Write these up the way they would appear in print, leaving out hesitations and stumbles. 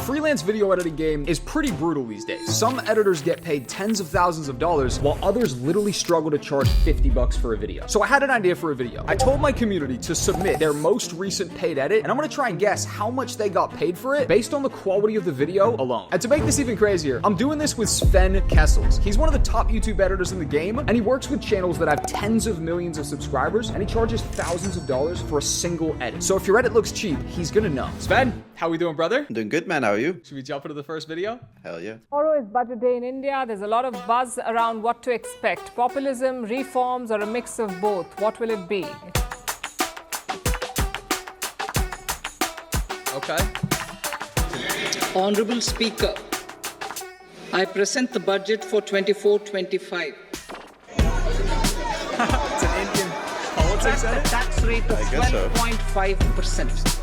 freelance video editing game is pretty brutal these days. Some editors get paid tens of thousands of dollars, while others literally struggle to charge 50 bucks for a video. So I had an idea for a video. I told my community to submit their most recent paid edit, and I'm gonna try and guess how much they got paid for it based on the quality of the video alone. And to make this even crazier, I'm doing this with Sven. He's one of the top YouTube editors in the game, and he works with channels that have tens of millions of subscribers, and he charges thousands of dollars for a single edit. So if your edit looks cheap, he's gonna know. Sven, how we doing, brother? I'm doing good, man. How are you? Should we jump into the first video? Hell yeah. Tomorrow is Budget Day in India. There's a lot of buzz around what to expect. Populism, reforms, or a mix of both. What will it be? Okay. Honorable Speaker, I present the budget for 24-25. It's an Indian politics The edit? tax rate of I guess so. 12.5%.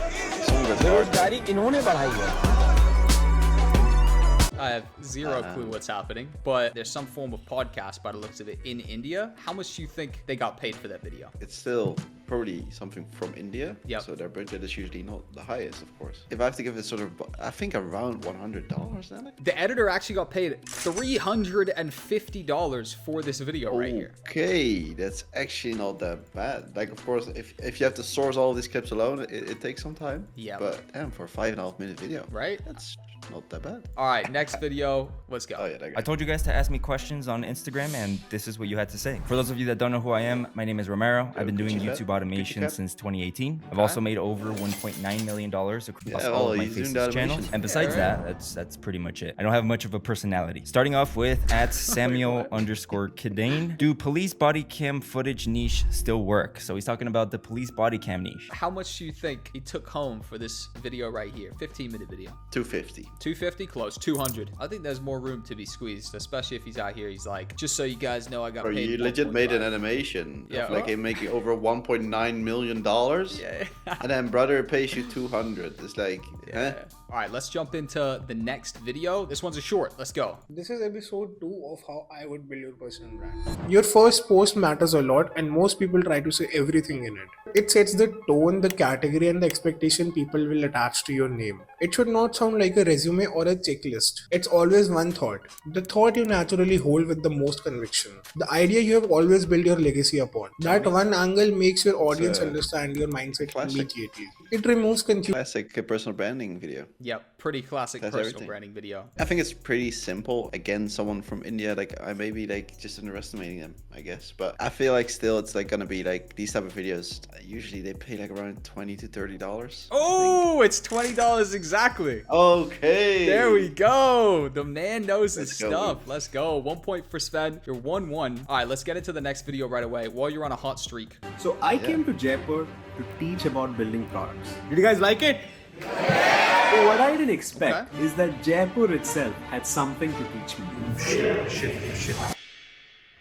I have zero clue what's happening, but there's some form of podcast by the looks of it in India. How much do you think they got paid for that video? It's still probably something from India. Yep. So their budget is usually not the highest, of course. If I have to give it sort of, I think around $100, then. The editor actually got paid $350 for this video right here. Okay, that's actually not that bad. Like, of course, if you have to source all these clips alone, it takes some time. Yeah. But damn, for a 5.5 minute video, Right? that's not that bad. All right, next video. Let's go. Oh yeah, that guy. I told you guys to ask me questions on Instagram, and this is what you had to say. For those of you that don't know who I am, my name is Romero. I've been doing YouTube automation since 2018. I've also made over $1.9 million across all of my he's doing faces the channels. automation. And besides Yeah, that, that's pretty much it. I don't have much of a personality. Starting off with @Samuel_Kidane. Do police body cam footage niche still work? So he's talking about the police body cam niche. How much do you think he took home for this video right here? 15-minute video. 250. 250, close. 200. I think there's more room to be squeezed, especially if he's out here. He's like, just so you guys know, I got Or paid. you legit made an 1.5. animation Yeah. of like him making over $1.9 million. Yeah. And then brother pays you 200. It's like, Yeah. All right, let's jump into the next video. This one's a short. Let's go. This is episode 2 of how I would build your personal brand. Your first post matters a lot, and most people try to say everything in it. It sets the tone, the category, and the expectation people will attach to your name. It should not sound like a resume or a checklist. It's always one thought. The thought you naturally hold with the most conviction. The idea you have always built your legacy upon. That one angle makes your audience understand your mindset classic. immediately. It removes confusion. classic personal branding video. Yep, pretty classic That's personal everything. branding video. I think it's pretty simple. Again, someone from India, like I may be like just underestimating them, I guess. But I feel like still it's like gonna be like these type of videos. Usually they pay like around $20 to $30. Oh, it's $20 exactly. Okay. There we go. The man knows his Let's go. stuff. Let's go. 1 point for Sven. You're 1-1. All right, let's get into the next video right away while you're on a hot streak. So I came to Jaipur to teach about building products. Did you guys like it? So what I didn't expect is that Jaipur itself had something to teach me.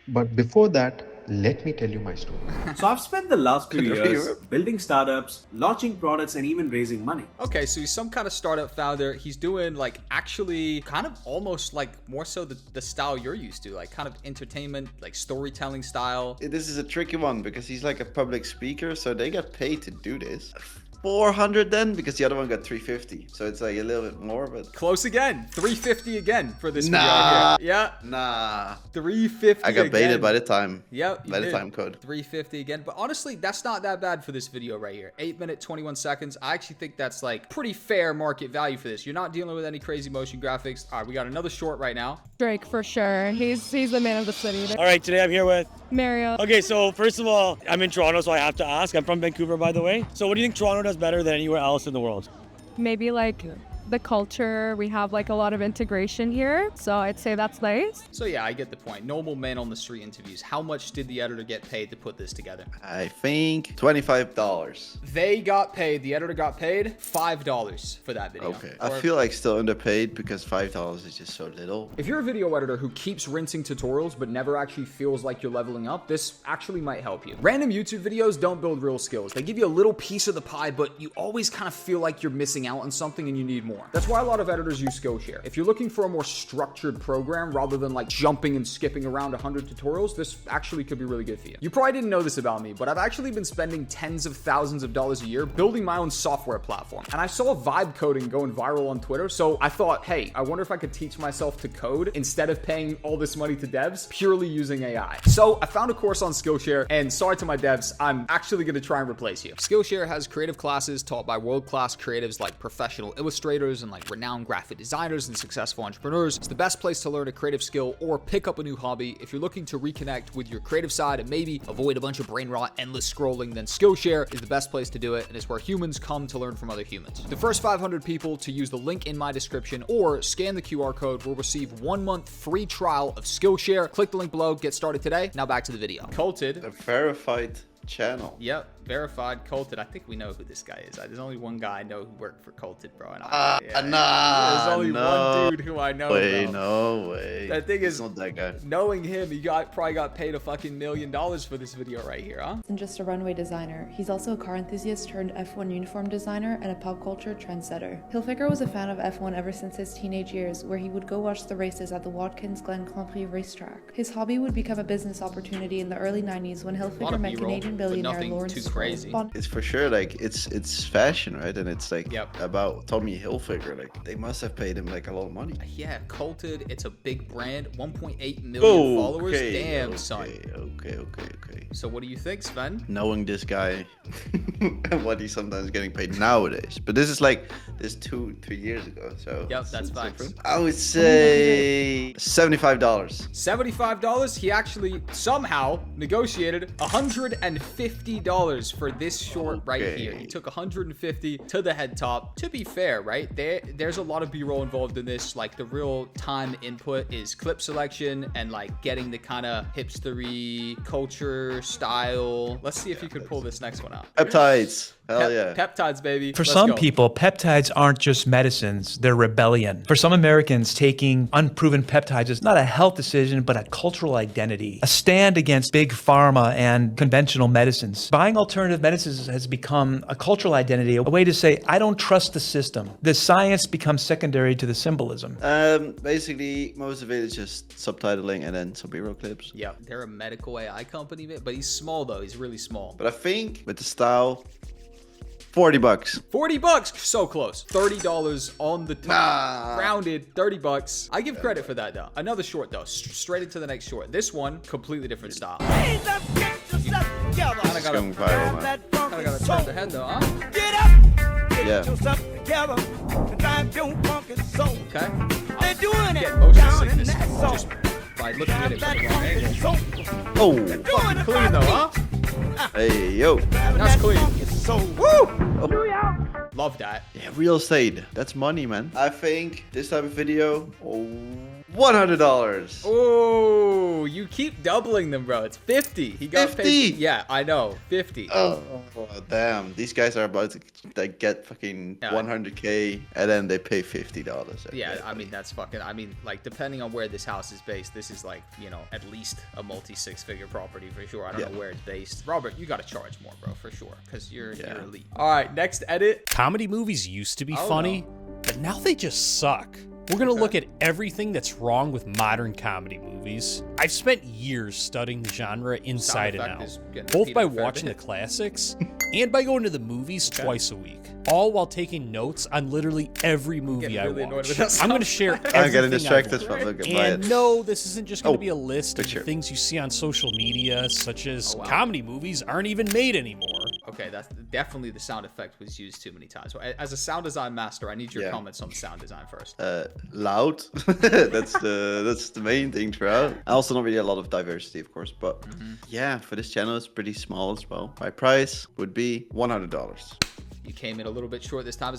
But before that, let me tell you my story. So I've spent the last few Good for years you. building startups, launching products, and even raising money. Okay, so he's some kind of startup founder. He's doing like actually kind of almost like more so the style you're used to, like kind of entertainment, like storytelling style. This is a tricky one because he's like a public speaker, so they get paid to do this. 400 then, because the other one got 350. So it's like a little bit more, but Close again. 350 again for this video. Nah. Right here. Yeah, nah. 350 I got again. baited by the time. Yep, you By the did. time code. 350 again. But honestly, that's not that bad for this video right here. 8 minute, 21 seconds. I actually think that's like pretty fair market value for this. You're not dealing with any crazy motion graphics. All right, we got another short right now. Drake for sure. He's the man of the city. All right, today I'm here with Mario. Okay, so first of all, I'm in Toronto, so I have to ask. I'm from Vancouver, by the way. So what do you think Toronto does better than anywhere else in the world? Maybe like the culture. We have like a lot of integration here, so I'd say that's nice. So yeah, I get the point. Normal man on the street interviews. How much did the editor get paid to put this together? I think $25. They got paid. The editor got paid $5 for that video. Okay. I Or- feel like still underpaid because $5 is just so little. If you're a video editor who keeps rinsing tutorials but never actually feels like you're leveling up, this actually might help you. Random YouTube videos don't build real skills. They give you a little piece of the pie, but you always kind of feel like you're missing out on something and you need more. more. That's why a lot of editors use Skillshare. If you're looking for a more structured program rather than like jumping and skipping around 100 tutorials, this actually could be really good for you. You probably didn't know this about me, but I've actually been spending tens of thousands of dollars a year building my own software platform. And I saw vibe coding going viral on Twitter, so I thought, hey, I wonder if I could teach myself to code instead of paying all this money to devs purely using AI. So I found a course on Skillshare, and sorry to my devs, I'm actually going to try and replace you. Skillshare has creative classes taught by world-class creatives like professional illustrators and like renowned graphic designers and successful entrepreneurs. It's the best place to learn a creative skill or pick up a new hobby. If you're looking to reconnect with your creative side and maybe avoid a bunch of brain rot, endless scrolling, then Skillshare is the best place to do it, and it's where humans come to learn from other humans. The first 500 people to use the link in my description or scan the QR code will receive 1 month free trial of Skillshare. Click the link below, get started today. Now back to the video. Colted. A verified channel. Yep, verified, Colted. I think we know who this guy is. There's only one guy I know who worked for Colted, bro. And there's only one dude who I know. No way. That thing is, not that guy. Knowing him, he probably got paid a fucking $1 million for this video right here, huh? And just a runway designer, he's also a car enthusiast turned F1 uniform designer and a pop culture trendsetter. Hilfiger was a fan of F1 ever since his teenage years, where he would go watch the races at the Watkins Glen Grand Prix racetrack. His hobby would become a business opportunity in the early 90s when Hilfiger met Canadian billionaire Lawrence too crazy. It's for sure like it's fashion, right? And it's like about Tommy Hilfiger. Like they must have paid him like a lot of money. Yeah, Colted. It's a big brand. 1.8 million followers. Damn, son. Okay. So what do you think, Sven? Knowing this guy and what he's sometimes getting paid nowadays, but this is like 2-3 years ago. So yep, that's facts. I would say $75. $75. He actually somehow negotiated $150 for this short right here. He took $150 to the head top. To be fair, right? There's a lot of B-roll involved in this. Like the real time input is clip selection and like getting the kind of hipstery culture style. Let's see if you could pull this next one out. Peptides. Hell yeah. Peptides, baby. For some people, peptides aren't just medicines, they're rebellion. For some Americans, taking unproven peptides is not a health decision, but a cultural identity. A stand against big pharma and conventional medicines. Buying alternative medicines has become a cultural identity, a way to say, I don't trust the system. The science becomes secondary to the symbolism. Basically, most of it is just subtitling and then some B-roll clips. Yeah, they're a medical AI company, but he's small though. He's really small. But I think with the style, $40. $40, so close. $30 on the top. Rounded, $30. I give credit for that though. Another short though, straight into the next short. This one, completely different style. Kinda gotta turn the head though, huh? Yeah. Okay. I'm getting motion sickness just by looking at it from the wrong angle. Oh. Fucking clean though, huh? Hey, yo. That's clean. Woo! Oh. Love that. Yeah, real estate. That's money, man. I think this type of video, $100. Oh, you keep doubling them, bro. It's 50. He got 50. paid. Yeah, I know. 50. Oh, damn. These guys are about to like get fucking 100K and then they pay $50. Yeah, I mean, that's fucking, like, depending on where this house is based, this is like, you know, at least a multi-6-figure property for sure. I don't know where it's based. Robert, you got to charge more, bro, for sure, because you're elite. All right, next edit. Comedy movies used to be funny, but now they just suck. We're going to look at everything that's wrong with modern comedy movies. I've spent years studying the genre inside and out, both by watching the classics and by going to the movies twice a week, all while taking notes on literally every movie I watch. I'm going to share everything I'm getting distracted from looking at And no, this isn't just going to be a list of the things you see on social media, such as comedy movies aren't even made anymore. Okay, that's definitely the sound effect was used too many times. As a sound design master, I need your comments on the sound design first. Loud. That's the main thing throughout. Also, not really a lot of diversity, of course, but yeah, for this channel, it's pretty small as well. My price would be $100. You came in a little bit short this time.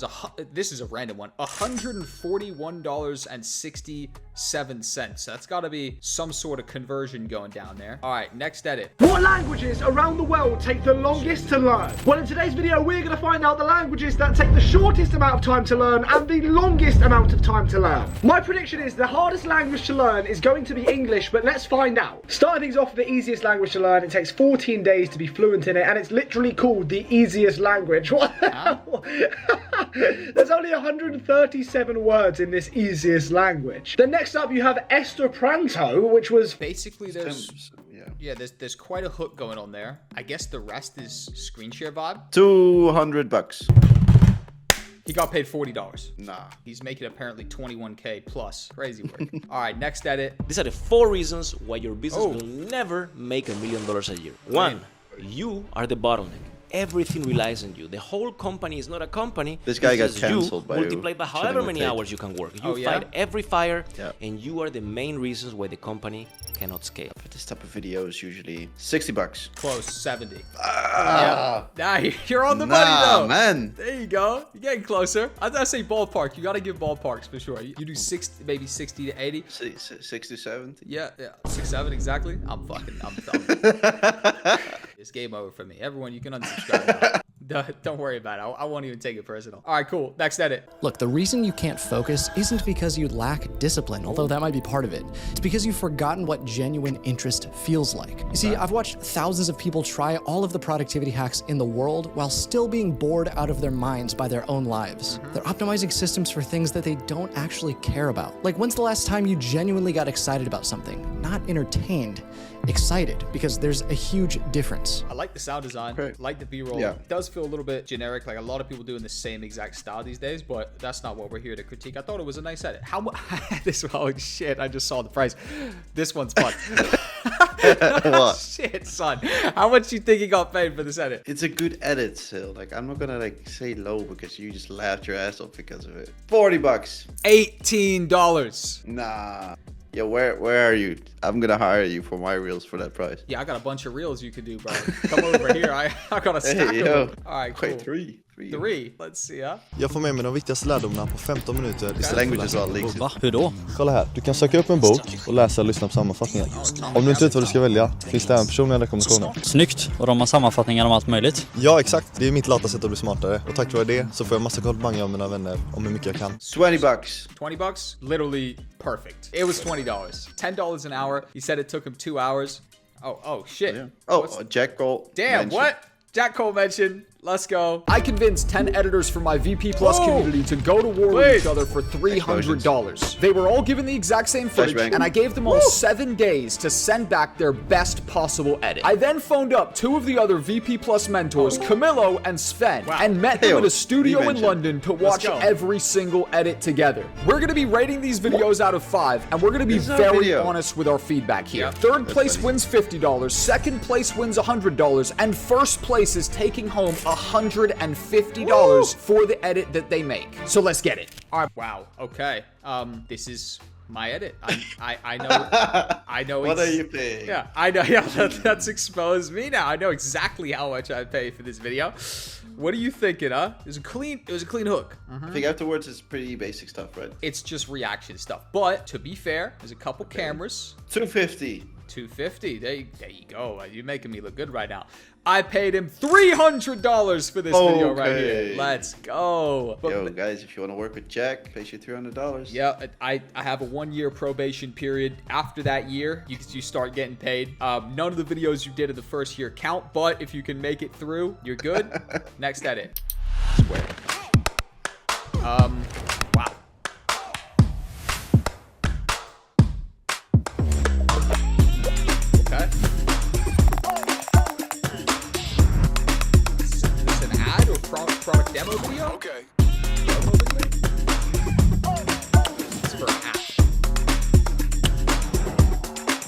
This is a random one. $141.67. That's got to be some sort of conversion going down there. All right, next edit. What languages around the world take the longest to learn? Well, in today's video, we're going to find out the languages that take the shortest amount of time to learn and the longest amount of time to learn. My prediction is the hardest language to learn is going to be English, but let's find out. Starting things off with the easiest language to learn, it takes 14 days to be fluent in it, and it's literally called the easiest language. What? There's only 137 words in this easiest language. Then next up you have Esperanto, which was basically there's quite a hook going on there. I guess the rest is screen share vibe. $200. He got paid $40. Nah. He's making apparently 21K plus. Crazy work. All right, next edit. These are the 4 reasons why your business will never make $1 million a year. 1, you are the bottleneck. Everything relies on you. The whole company is not a company. This guy got just cancelled you, by multiplied by however many hours you can work. You fight every fire, and you are the main reasons why the company cannot scale. For this type of video is usually $60. Close, 70. Yeah. Nah, you're on the money though. Man. There you go. You're getting closer. I say ballpark. You gotta give ballparks for sure. You do 60, maybe 60 to 80. 60, 70. Yeah, 6, 7 exactly. I'm It's game over for me. Everyone, you can unsubscribe now. Don't worry about it. I won't even take it personal. All right, cool. Next edit. Look, the reason you can't focus isn't because you lack discipline, although that might be part of it. It's because you've forgotten what genuine interest feels like. You see, I've watched thousands of people try all of the productivity hacks in the world while still being bored out of their minds by their own lives. They're optimizing systems for things that they don't actually care about. Like, when's the last time you genuinely got excited about something? Not entertained. Excited, because there's a huge difference. I like the sound design, like the B-roll. Yeah. It does feel a little bit generic, like a lot of people doing the same exact style these days, but that's not what we're here to critique. I thought it was a nice edit. How much? Oh shit, I just saw the price. This one's fun. What? Shit, son. How much you think he got paid for this edit? It's a good edit still. Like, I'm not gonna like say low because you just laughed your ass off because of it. $40. $18. Nah. Yeah, where are you? I'm gonna hire you for my reels for that price. Yeah, I got a bunch of reels you could do, bro. Come over here. I got a stack of them. All right, cool. Three. Let's see, huh? Jag får med mig de viktigaste lärdomarna på 15 minuter. Va? Hur då? Kolla här, du kan söka upp en bok och läsa och lyssna på sammanfattningen. Om du inte vet vad du ska välja, finns det även personliga rekommendationer. Snyggt, och de har sammanfattningar om allt möjligt. Ja, exakt. Det är mitt lata sätt att bli smartare. Och tack vare det så får jag massa komplimanger av mina vänner om hur mycket jag kan. $20. $20? Literally perfect. It was $20. $10 an hour. He said it him 2 hours. Oh shit. Yeah. Oh, Jack Cole. Damn, mentioned. what? Jack Cole mentioned. Let's go. I convinced 10 editors from my VP Plus community to go to war with each other for $300. They were all given the exact same footage, and I gave them all 7 days to send back their best possible edit. I then phoned up 2 of the other VP Plus mentors, Camillo and Sven, and met them in a studio in London to watch every single edit together. We're going to be rating these videos out of 5, and we're going to be very honest with our feedback here. Third place wins $50, second place wins $100, and first place is taking home $150 for the edit that they make. So let's get it. All right. Wow. Okay. This is my edit. I know. I know. What are you paying? Yeah, I know. Yeah, that's exposed me now. I know exactly how much I pay for this video. What are you thinking, huh? It was a clean hook. I think afterwards it's pretty basic stuff, right? It's just reaction stuff. But to be fair, there's a couple cameras. $250. $250. There you go. You're making me look good right now. I paid him $300 for this video right here. Let's go. Yo, guys, if you want to work with Jack, pay you $300. Yeah, I have a 1-year probation period. After that year, you start getting paid. None of the videos you did in the first year count, but if you can make it through, you're good. Next edit. Swear. Wow. Okay. Product demo video? Okay. Demo video? It's for an app.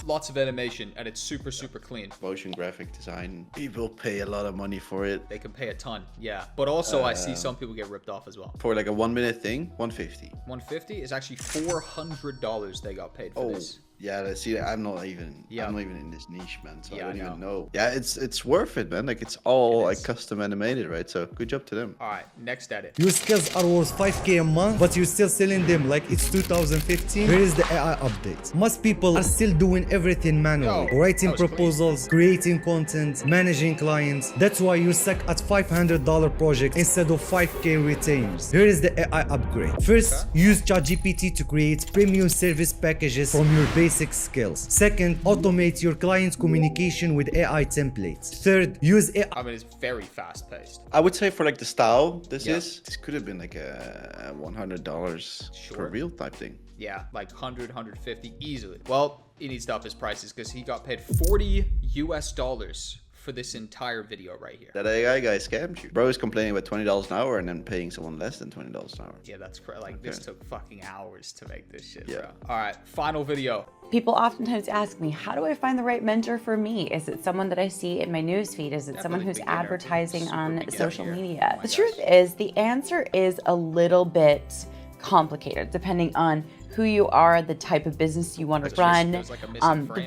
Lots of animation, and it's super clean. Motion graphic design. People pay a lot of money for it. They can pay a ton, yeah. But also, I see some people get ripped off as well. For like a 1-minute thing, $150. $150 is actually $400 they got paid for this. Yeah, see, I'm not even in this niche, man. So I don't even know. Yeah, it's worth it, man. Like, it's all like custom animated, right? So good job to them. All right, next edit. Your skills are worth 5K a month, but you're still selling them like it's 2015. Here is the AI update. Most people are still doing everything manually, writing proposals, creating content, managing clients. That's why you're stuck at $500 projects instead of 5K retainers. Here is the AI upgrade. First, use ChatGPT to create premium service packages from your base basic skills. Second, automate your client's communication with AI templates. Third, use AI. I mean, it's very fast paced. I would say for like the style this could have been like a $100 per reel type thing. Yeah, like 100, 150 easily. Well, he needs to up his prices because he got paid $40 US for this entire video right here. That AI guy scammed you. Bro is complaining about $20 an hour and then paying someone less than $20 an hour. Yeah, that's correct. Like this took fucking hours to make this shit, bro. All right, final video. People oftentimes ask me, how do I find the right mentor for me? Is it someone that I see in my newsfeed? Is it someone who's advertising on social media? The truth is, the answer is a little bit complicated depending on who you are, the type of business you want to run.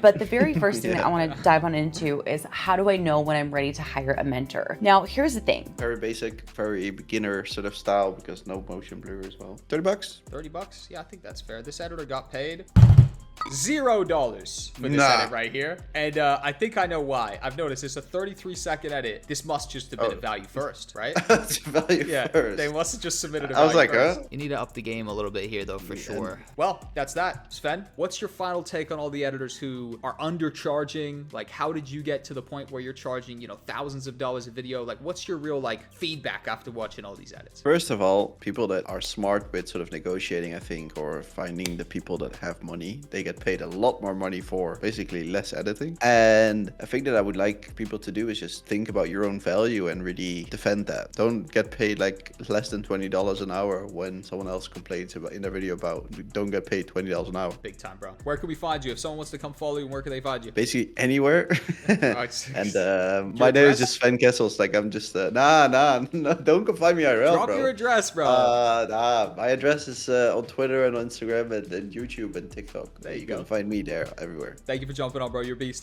But the very first thing that I want to dive on into is how do I know when I'm ready to hire a mentor? Now, here's the thing. Very basic, very beginner sort of style because no motion blur as well. $30? 30 bucks? Yeah, I think that's fair. This editor got paid $0 for this edit right here. And I think I know why. I've noticed it's a 33-second edit. This must just have been a value first, right? It's value first. They must have just submitted a I was value like, first. You need to up the game a little bit here, though, for sure. Well, that's that. Sven, what's your final take on all the editors who are undercharging? Like, how did you get to the point where you're charging, you know, thousands of dollars a video? Like, what's your real, like, feedback after watching all these edits? First of all, people that are smart with sort of negotiating, I think, or finding the people that have money, they get paid a lot more money for basically less editing. And a thing that I would like people to do is just think about your own value and really defend that. Don't get paid like less than $20 an hour when someone else complains about in their video about don't get paid $20 an hour. Big time, bro. Where can we find you? If someone wants to come follow you, where can they find you? Basically anywhere. And my name is just Sven Kessels. Like I'm just nah, don't come find me IRL, Drop bro. your address, bro. Nah, my address is on Twitter and on Instagram and YouTube and TikTok. There you You go. can find me there everywhere. Thank you for jumping on, bro. You're a beast.